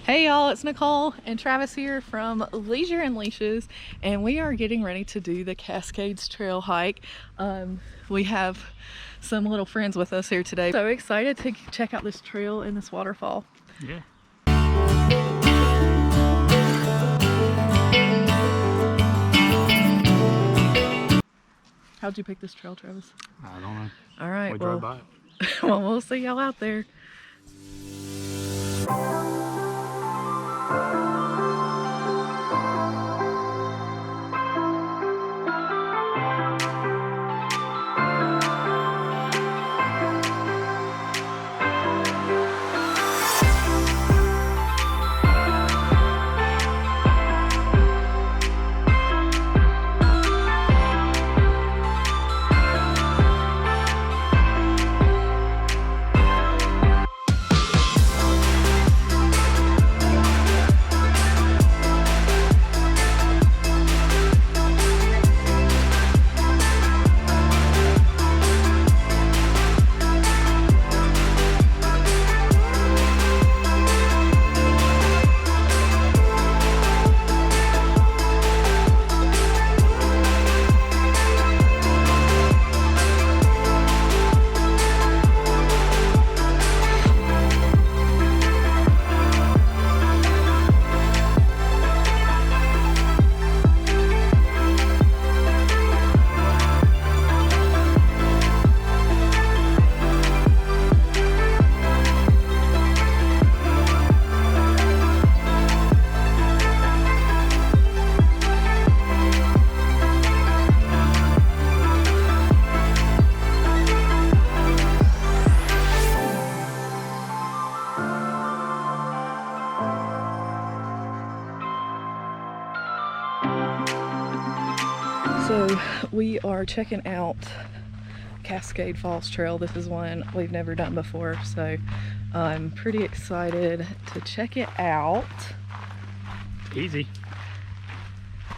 Hey y'all, it's Nicole and Travis here from Leisure and Leashes, and we are getting ready to do the Cascades Trail hike. We have some little friends with us here today. So excited to check out this trail and this waterfall. Yeah. How'd you pick this trail, Travis? I don't know. All right, we drove by it. Well, we'll see y'all out there. So we are checking out Cascade Falls Trail. This is one we've never done before, so I'm pretty excited to check it out. Easy.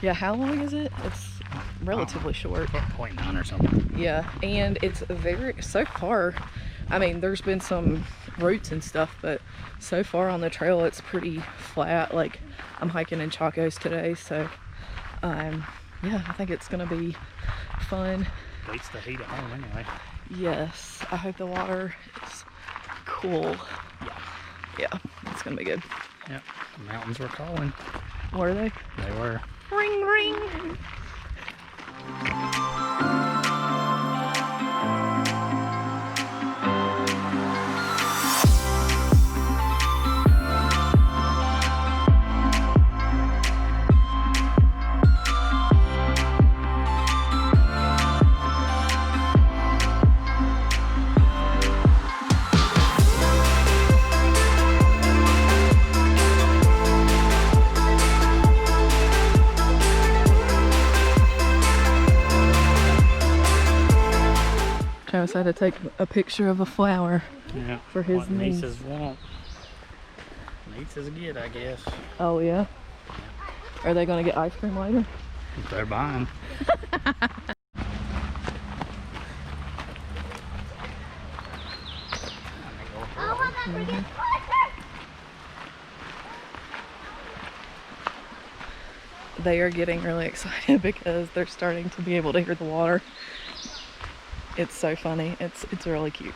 Yeah, how long is it? It's relatively short. 0.9 or something. Yeah, and it's so far, I mean, there's been some roots and stuff, but so far on the trail it's pretty flat. Like, I'm hiking in Chacos today, so yeah, I think it's gonna be fun. Beats the heat at home anyway. Yes, I hope the water is cool. Yeah, it's gonna be good. Yep, the mountains were calling. Were they? They were. Ring, ring. Travis had to take a picture of a flower for his what niece. Nieces want. Nieces get, I guess. Oh yeah? Are they gonna get ice cream later? If they're buying. They are getting really excited because they're starting to be able to hear the water. It's so funny. It's really cute.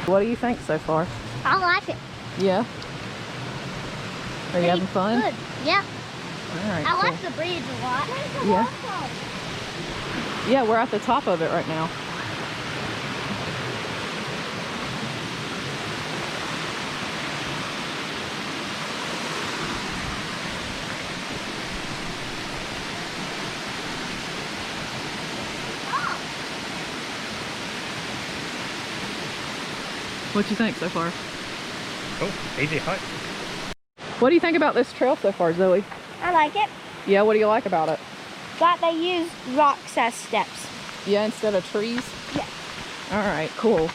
What do you think so far? I like it. Yeah? Are you having fun? Good. Yeah. All right, I cool. like the bridge a lot. Yeah. Yeah, we're at the top of it right now. What you think so far? Cool. Easy hike. What do you think about this trail so far, Zoe? I like it. Yeah, what do you like about it? That they use rocks as steps. Yeah, instead of trees? Yeah. All right, cool.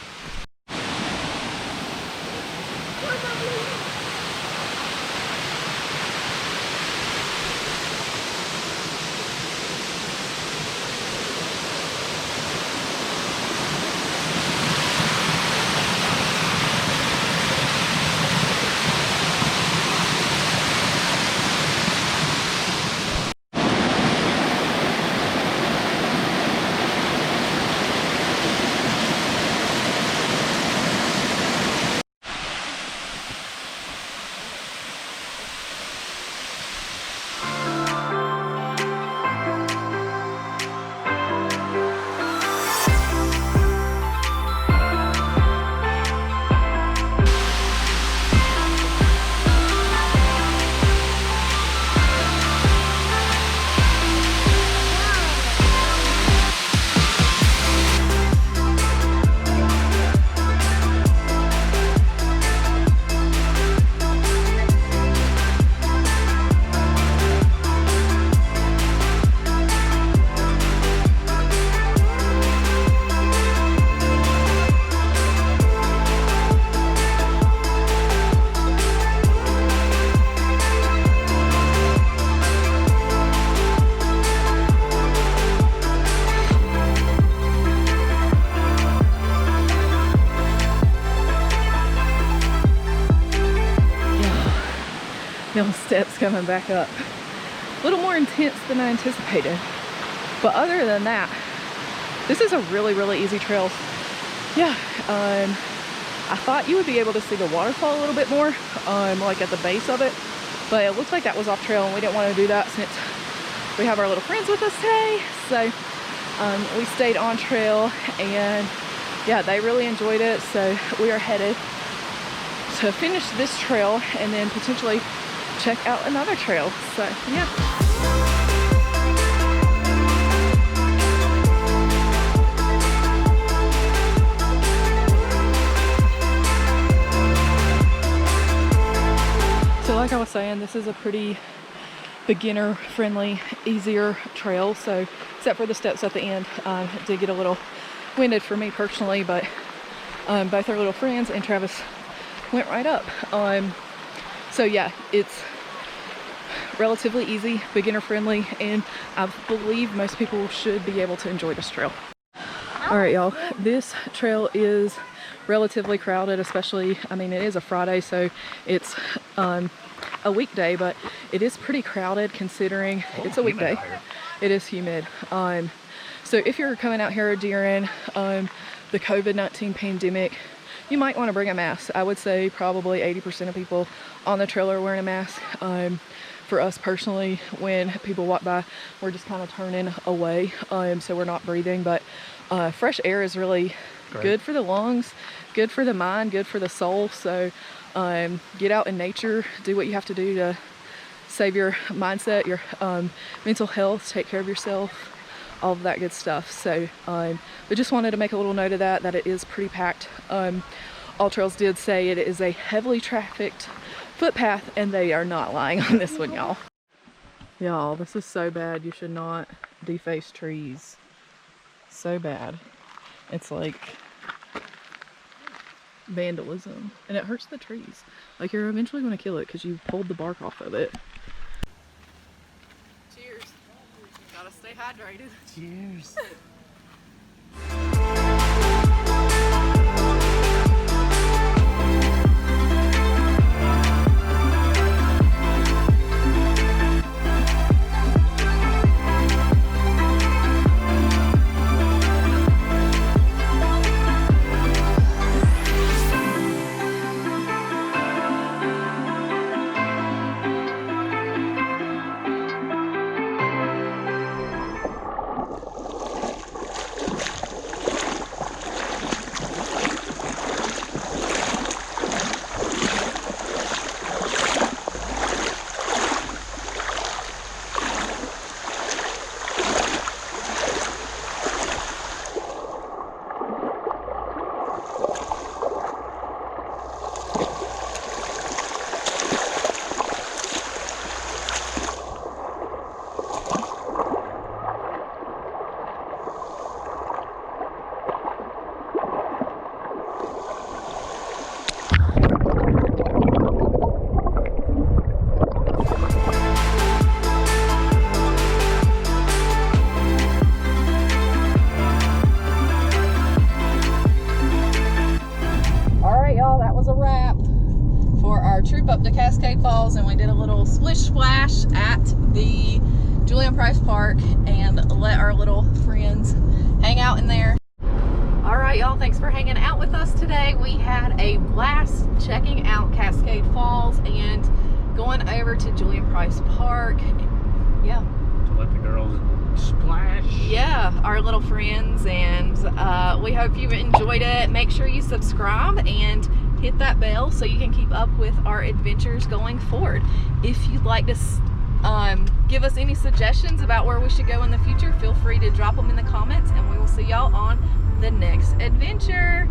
Little steps coming back up. A little more intense than I anticipated. But other than that, this is a really, really easy trail. Yeah, I thought you would be able to see the waterfall a little bit more, like at the base of it. But it looked like that was off trail and we didn't want to do that since we have our little friends with us today. So we stayed on trail and yeah, they really enjoyed it. So we are headed to finish this trail and then potentially check out another trail. So yeah. So like I was saying, this is a pretty beginner friendly, easier trail. So except for the steps at the end, it did get a little winded for me personally, but both our little friends and Travis went right up. So yeah, it's relatively easy, beginner friendly, and I believe most people should be able to enjoy this trail. All right, y'all, this trail is relatively crowded, especially, I mean, it is a Friday, so it's a weekday, but it is pretty crowded considering it's a weekday. It is humid. So if you're coming out here during the COVID-19 pandemic, you might want to bring a mask. I would say probably 80% of people on the trail are wearing a mask. For us personally, when people walk by, we're just kind of turning away, so we're not breathing. But fresh air is really good for the lungs, good for the mind, good for the soul. So get out in nature, do what you have to do to save your mindset, your mental health, take care of yourself, all of that good stuff. So we just wanted to make a little note of that it is pretty packed. All Trails did say it is a heavily trafficked footpath, and they are not lying on this one, y'all. Y'all, this is so bad. You should not deface trees. So bad. It's like vandalism, and it hurts the trees. Like, you're eventually going to kill it because you pulled the bark off of it. Cheers. Gotta stay hydrated. Cheers. up to Cascade Falls and we did a little splish splash at the Julian Price Park and let our little friends hang out in there. All right, y'all, thanks for hanging out with us today. We had a blast checking out Cascade Falls and going over to Julian Price Park. Yeah. To let the girls splash. Yeah, our little friends, and we hope you enjoyed it. Make sure you subscribe and hit that bell so you can keep up with our adventures going forward. If you'd like to give us any suggestions about where we should go in the future, feel free to drop them in the comments, and we will see y'all on the next adventure.